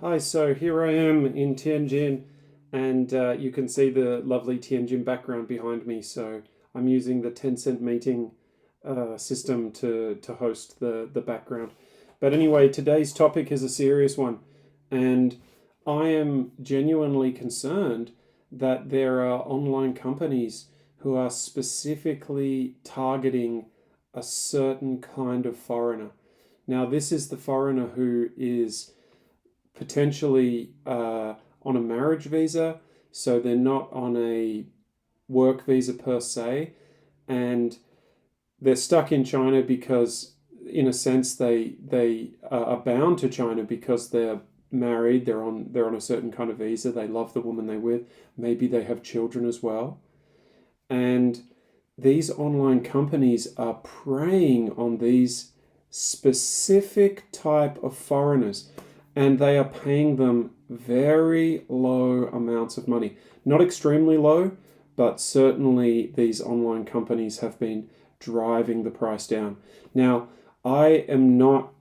Hi, so here I am in Tianjin, and you can see the lovely Tianjin background behind me. So I'm using the Tencent meeting system to host the background. But anyway, today's topic is a serious one, and I am genuinely concerned that there are online companies who are specifically targeting a certain kind of foreigner. Now, this is the foreigner who is potentially on a marriage visa, so they're not on a work visa per se, and they're stuck in China because, in a sense, they are bound to China because they're married. They're on a certain kind of visa. They love the woman they're with. Maybe they have children as well, and these online companies are preying on these specific type of foreigners, and they are paying them very low amounts of money. Not extremely low, but certainly these online companies have been driving the price down. Now, I am not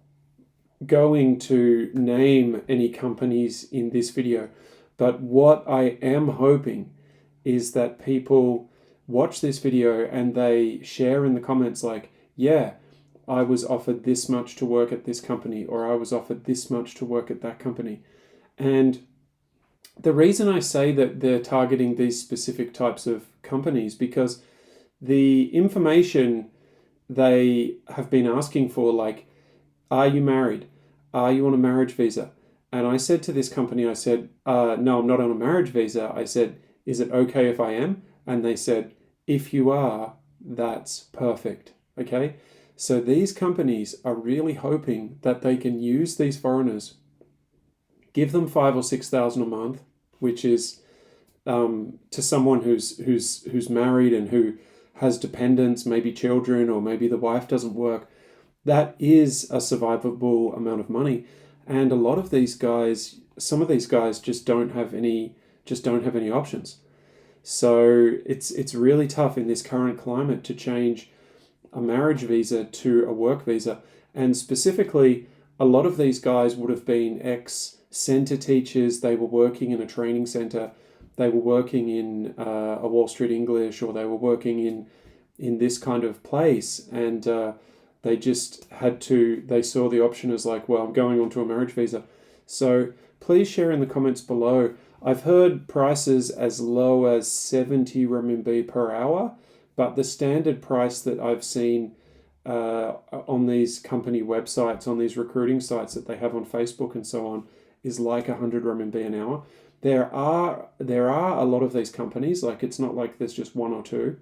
going to name any companies in this video, but what I am hoping is that people watch this video and they share in the comments like, yeah, I was offered this much to work at this company, or I was offered this much to work at that company. And the reason I say that they're targeting these specific types of companies, because the information they have been asking for, like, are you married? Are you on a marriage visa? And I said to this company, I said, no, I'm not on a marriage visa. I said, is it okay if I am? And they said, if you are, that's perfect. Okay? So these companies are really hoping that they can use these foreigners, give them 5 or 6,000 a month, which is to someone who's married and who has dependents, maybe children, or maybe the wife doesn't work. That is a survivable amount of money, and a lot of these guys, some of these guys, just don't have any options. So it's really tough in this current climate to change a marriage visa to a work visa. And specifically, a lot of these guys would have been ex-center teachers. They were working in a training center. They were working in a Wall Street English, or they were working in this kind of place. And they just had to, they saw the option as like, well, I'm going on to a marriage visa. So please share in the comments below. I've heard prices as low as 70 renminbi per hour, but the standard price that I've seen on these company websites, on these recruiting sites that they have on Facebook and so on, is like 100 renminbi an hour. There are a lot of these companies, like it's not like there's just one or two,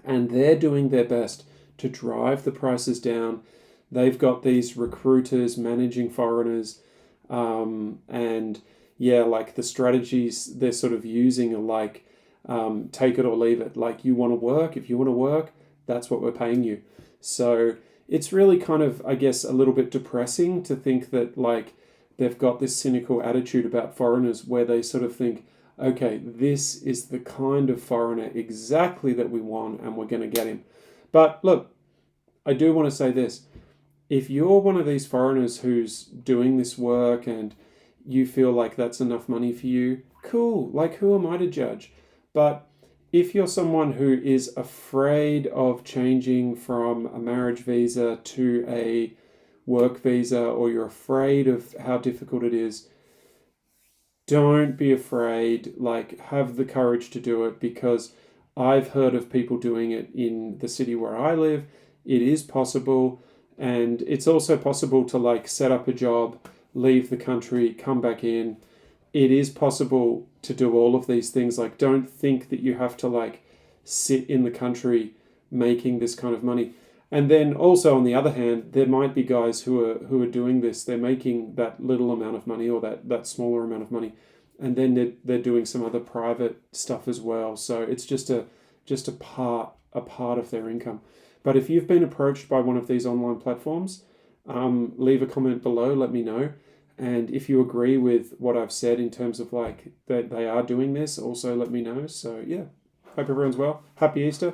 and they're doing their best to drive the prices down. They've got these recruiters managing foreigners, and yeah, like the strategies they're sort of using are like, take it or leave it. Like, you want to work, if you want to work, that's what we're paying you. So it's really kind of, I guess, a little bit depressing to think that like they've got this cynical attitude about foreigners where they sort of think, okay, this is the kind of foreigner exactly that we want and we're going to get him. But look, I do want to say this. If you're one of these foreigners who's doing this work and you feel like that's enough money for you, cool. Like, who am I to judge? But if you're someone who is afraid of changing from a marriage visa to a work visa, or you're afraid of how difficult it is, don't be afraid. Like, have the courage to do it, because I've heard of people doing it in the city where I live. It is possible, and it's also possible to like set up a job, leave the country, come back in. It is possible to do all of these things. Like, don't think that you have to like sit in the country making this kind of money. And then also, on the other hand, there might be guys who are doing this. They're making that little amount of money, or that smaller amount of money, and then they're doing some other private stuff as well. So it's just a part of their income. But if you've been approached by one of these online platforms, leave a comment below. Let me know. And if you agree with what I've said in terms of like that they are doing this, also let me know. So yeah, hope everyone's well. Happy Easter.